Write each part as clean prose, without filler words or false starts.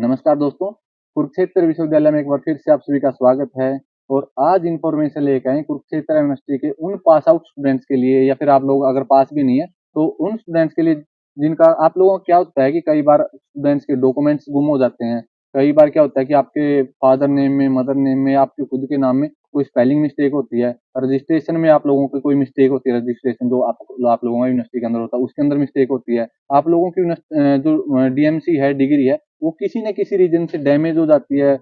नमस्कार दोस्तों, कुरुक्षेत्र विश्वविद्यालय में एक बार फिर से आप सभी का स्वागत है। और आज इन्फॉर्मेशन लेकर आए कुरुक्षेत्र यूनिवर्सिटी के उन पास आउट स्टूडेंट्स के लिए, या फिर आप लोग अगर पास भी नहीं है तो उन स्टूडेंट्स के लिए जिनका आप लोगों को क्या होता है कि कई बार स्टूडेंट्स के डॉक्यूमेंट्स गुम हो जाते हैं। कई बार क्या होता है कि आपके फादर नेम में, मदर नेम में, आपके खुद के नाम में कोई स्पेलिंग मिस्टेक होती है, रजिस्ट्रेशन में आप लोगों की कोई मिस्टेक होती है, रजिस्ट्रेशन जो आप लोगों का यूनिवर्सिटी के अंदर होता है उसके अंदर मिस्टेक होती है। आप लोगों की जो डीएमसी है, डिग्री है, वो किसी न किसी रीजन से डैमेज हो जाती है,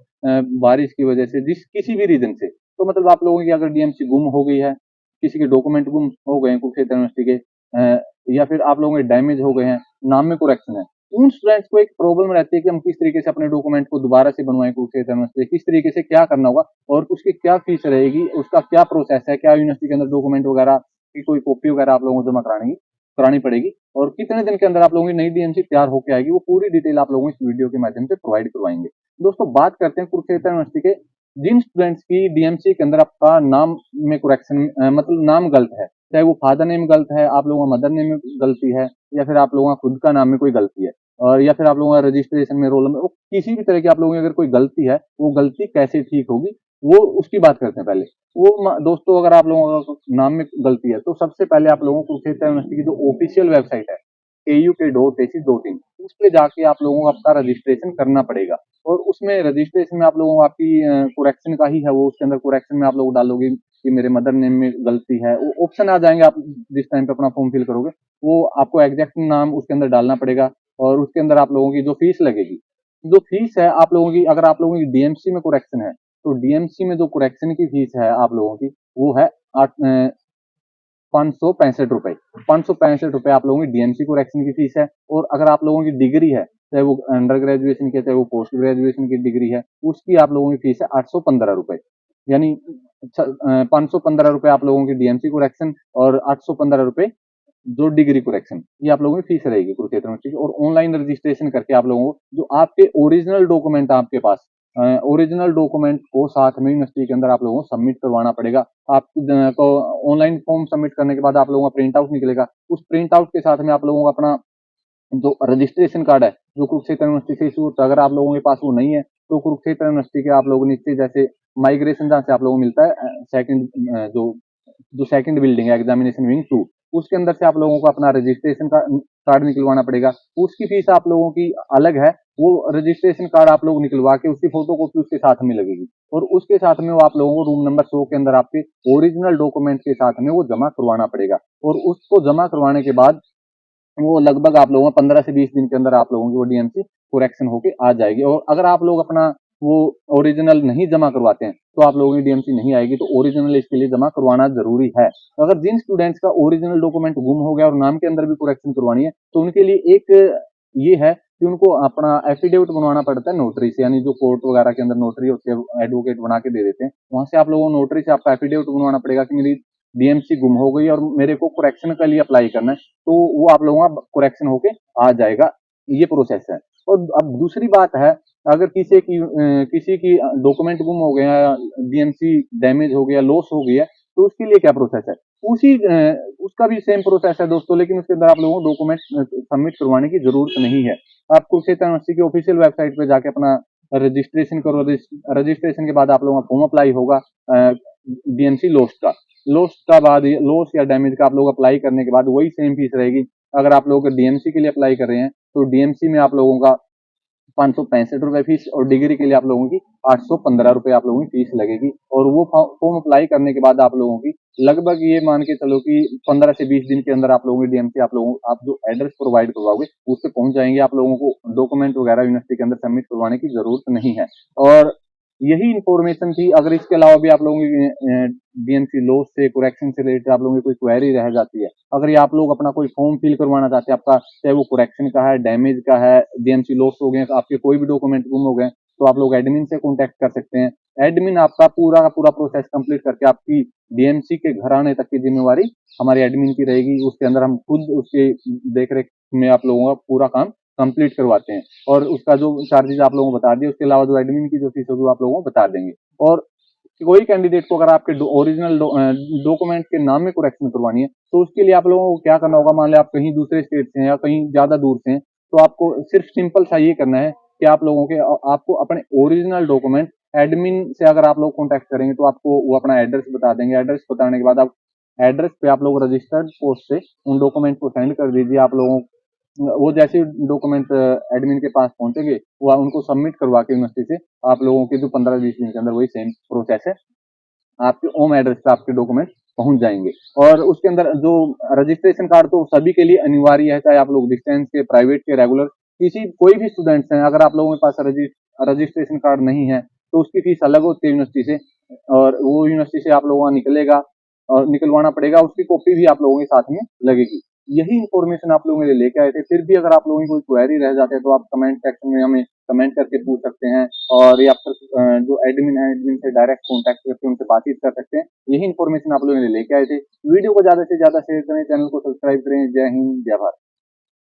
बारिश की वजह से, जिस किसी भी रीजन से। तो मतलब आप लोगों की अगर डीएमसी गुम हो गई है, किसी के डॉक्यूमेंट गुम हो गए हैं कुरुक्षेत्र यूनिवर्सिटी के, या फिर आप लोगों के डैमेज हो गए हैं, नाम में करेक्शन है, उन स्टूडेंट्स को एक प्रॉब्लम रहती है कि हम किस तरीके से अपने डॉक्यूमेंट को दोबारा से बनवाएं कुरुक्षेत्र यूनिवर्सिटी, किस तरीके से क्या करना होगा और उसकी क्या फीस रहेगी, उसका क्या प्रोसेस है, क्या यूनिवर्सिटी के अंदर डॉक्यूमेंट वगैरह की कोई कॉपी वगैरह आप लोगों को जमा करानी पड़ेगी, और कितने दिन के अंदर आप लोगों की नई डीएमसी तैयार होकर आएगी, वो पूरी डिटेल आप लोगों को इस वीडियो के माध्यम से प्रोवाइड करवाएंगे। दोस्तों, बात करते हैं कुरुक्षेत्र यूनिवर्सिटी के जिन स्टूडेंट्स की डीएमसी के अंदर आपका नाम में करेक्शन, मतलब नाम गलत है, चाहे वो फादर नेम गलत है, आप लोगों का मदर नेम में गलती है, या फिर आप लोगों का खुद का नाम में कोई गलती है, और या फिर आप लोगों का रजिस्ट्रेशन में, रोल नंबर, किसी भी तरह की आप लोगों की अगर कोई गलती है, वो गलती कैसे ठीक होगी वो उसकी बात करते हैं पहले। दोस्तों, अगर आप लोगों का नाम में गलती है तो सबसे पहले आप लोगों को कुरुक्षेत्र यूनिवर्सिटी की जो ऑफिशियल वेबसाइट है auk.ac.in, उस पे जाके आप लोगों को आपका रजिस्ट्रेशन करना पड़ेगा। और उसमें रजिस्ट्रेशन में आप लोगों को आपकी करेक्शन का ही है, वो उसके अंदर करेक्शन में आप लोग डालोगे कि मेरे मदर नेम में गलती है, वो ऑप्शन आ जाएंगे। आप जिस टाइम पे अपना फॉर्म फिल करोगे, वो आपको एग्जैक्ट नाम उसके अंदर डालना पड़ेगा। और उसके अंदर आप लोगों की जो फीस लगेगी, जो फीस है आप लोगों की, अगर आप लोगों की डीएमसी में करेक्शन है तो डीएमसी में जो करेक्शन की फीस है आप लोगों की, वो है 565 रुपए। 565 रुपए आप लोगों की डीएमसी करेक्शन की फीस है। और अगर आप लोगों की डिग्री है, चाहे वो अंडर ग्रेजुएशन की, चाहे वो पोस्ट ग्रेजुएशन की डिग्री है, उसकी आप लोगों की फीस है 815 रुपए। यानी 515 रुपए आप लोगों की डीएमसी करेक्शन और 815 रुपए जो डिग्री करेक्शन, ये आप लोगों की फीस रहेगी कुरुक्षेत्र यूनिवर्सिटी की। और ऑनलाइन रजिस्ट्रेशन करके आप लोगों को जो आपके ओरिजिनल डॉक्यूमेंट आपके पास, ओरिजिनल डॉक्यूमेंट को साथ में यूनिवर्सिटी के अंदर आप लोगों को सबमिट करवाना पड़ेगा। आपको ऑनलाइन फॉर्म सबमिट करने के बाद आप लोगों का प्रिंट आउट निकलेगा। उस प्रिंट आउट के साथ में आप लोगों को अपना जो रजिस्ट्रेशन कार्ड है, जो कुरुक्षेत्र यूनिवर्सिटी से इशू होता है, अगर आप लोगों के पास वो नहीं है तो कुरुक्षेत्र यूनिवर्सिटी के आप लोग नीचे जैसे माइग्रेशन, जहाँ से आप लोगों को मिलता है सेकंड, जो जो सेकंड बिल्डिंग है एग्जामिनेशन विंग 2, उसके अंदर से आप लोगों को अपना रजिस्ट्रेशन का कार्ड निकलवाना पड़ेगा। उसकी फीस आप लोगों की अलग है। वो रजिस्ट्रेशन कार्ड आप लोग निकलवा के उसकी फोटो कॉपी उसके साथ में लगेगी, और उसके साथ में वो आप लोगों को रूम नंबर 100 के अंदर आपके ओरिजिनल डॉक्यूमेंट के साथ में वो जमा करवाना पड़ेगा। और उसको जमा करवाने के बाद वो लगभग आप लोगों को 15 से 20 दिन के अंदर आप लोगों की वो डीएमसी करेक्शन होके आ जाएगी। और अगर आप लोग अपना वो ओरिजिनल नहीं जमा करवाते हैं तो आप लोगों की डीएमसी नहीं आएगी। तो ओरिजिनल इसके लिए जमा करवाना जरूरी है। तो अगर जिन स्टूडेंट्स का ओरिजिनल डॉक्यूमेंट गुम हो गया और नाम के अंदर भी करेक्शन करवानी है, तो उनके लिए एक ये है कि उनको अपना एफिडेविट बनवाना पड़ता है नोटरी से, यानी जो कोर्ट वगैरह के अंदर नोटरी होती है, एडवोकेट बना के दे देते हैं, वहां से आप लोगों को नोटरी से आपका एफिडेविट बनवाना पड़ेगा कि मेरी डीएमसी गुम हो गई और मेरे को करेक्शन के लिए अप्लाई करना है। तो वो आप लोगों का करेक्शन होके आ जाएगा। ये प्रोसेस है। और अब दूसरी बात है, अगर किसी की डॉक्यूमेंट गुम हो गया, डीएमसी डैमेज हो गया, लॉस हो गया, तो उसके लिए क्या प्रोसेस है, उसका भी सेम प्रोसेस है दोस्तों, लेकिन उसके अंदर आप लोगों को डॉक्यूमेंट सबमिट करवाने की जरूरत नहीं है। आप कुरुक्षेत्र यूनिवर्सिटी की ऑफिशियल वेबसाइट पे जाके अपना रजिस्ट्रेशन करो। रजिस्ट्रेशन के बाद आप लोगों का फॉर्म अप्लाई होगा डीएमसी लॉस्ट का बाद, लॉस या डैमेज का आप लोग अप्लाई करने के बाद वही सेम फीस रहेगी। अगर आप लोग डीएमसी के लिए अप्लाई कर रहे हैं तो डीएमसी में आप लोगों का 565 रुपए फीस, और डिग्री के लिए आप लोगों की 815 रुपए आप लोगों की फीस लगेगी। और वो फॉर्म अप्लाई करने के बाद आप लोगों की लगभग ये मान के चलो कि 15 से 20 दिन के अंदर आप लोगों की डीएमसी आप जो एड्रेस प्रोवाइड करवाओगे उससे पहुंच जाएंगे। आप लोगों को डॉक्यूमेंट वगैरह यूनिवर्सिटी के अंदर सबमिट करवाने की जरूरत नहीं है। और यही इन्फॉर्मेशन थी। अगर इसके अलावा भी आप लोगों की डीएमसी लॉस से, करेक्शन से रिलेटेड आप लोगों की कोई क्वेरी रह जाती है, अगर ये आप लोग अपना कोई फॉर्म फिल करवाना चाहते हैं आपका, चाहे वो करेक्शन का है, डैमेज का है, डीएमसी लॉस हो गए, आपके कोई भी डॉक्यूमेंट गुम हो गए, तो आप लोग एडमिन से कॉन्टेक्ट कर सकते हैं। एडमिन आपका पूरा का पूरा प्रोसेस कंप्लीट करके आपकी डीएमसी के घर आने तक की जिम्मेवारी हमारी एडमिन की रहेगी। उसके अंदर हम खुद उसके देख रेख में आप लोगों का पूरा काम कंप्लीट करवाते हैं। और उसका जो चार्जेस आप लोगों को बता दिए, उसके अलावा जो एडमिन की जो फीस होगी वो आप लोगों को बता देंगे। और कोई कैंडिडेट को अगर आपके ओरिजिनल डॉक्यूमेंट के नाम में करेक्शन करवानी है तो उसके लिए आप लोगों को क्या करना होगा, मान लिया आप कहीं दूसरे स्टेट से हैं या कहीं ज्यादा दूर से हैं, तो आपको सिर्फ सिंपल सा ये करना है कि आप लोगों के आपको अपने ओरिजिनल डॉक्यूमेंट एडमिन से अगर आप लोग कॉन्टैक्ट करेंगे तो आपको वो अपना एड्रेस बता देंगे। एड्रेस बताने के बाद आप एड्रेस पे आप लोग रजिस्टर्ड पोस्ट से उन डॉक्यूमेंट को सेंड कर दीजिए। आप लोगों वो जैसे डॉक्यूमेंट एडमिन के पास पहुंचेंगे वो उनको सबमिट करवा के यूनिवर्सिटी से आप लोगों के जो 15-20 दिन के अंदर वही सेम प्रोसेस है, आपके होम एड्रेस पे आपके डॉक्यूमेंट पहुंच जाएंगे। और उसके अंदर जो रजिस्ट्रेशन कार्ड तो सभी के लिए अनिवार्य है, चाहे आप लोग डिस्टेंस के, प्राइवेट के, रेगुलर, किसी कोई भी स्टूडेंट्स हैं। अगर आप लोगों के पास रजिस्ट्रेशन कार्ड नहीं है तो उसकी फीस अलग होती है यूनिवर्सिटी से, और वो यूनिवर्सिटी से आप लोगों का निकलेगा और निकलवाना पड़ेगा, उसकी कॉपी भी आप लोगों के साथ में लगेगी। यही इन्फॉर्मेशन आप लोगों के लिए लेके आए थे। फिर भी अगर आप लोगों की कोई क्वेरी रह जाते हैं तो आप कमेंट सेक्शन में हमें कमेंट करके पूछ सकते हैं, और या फिर जो एडमिन है एडमिन से डायरेक्ट कॉन्टैक्ट करके उनसे बातचीत कर सकते हैं। यही इन्फॉर्मेशन आप लोगों के लिए लेके आए थे। वीडियो को ज्यादा से ज्यादा शेयर करें, चैनल को सब्सक्राइब करें। जय हिंद, जय भारत।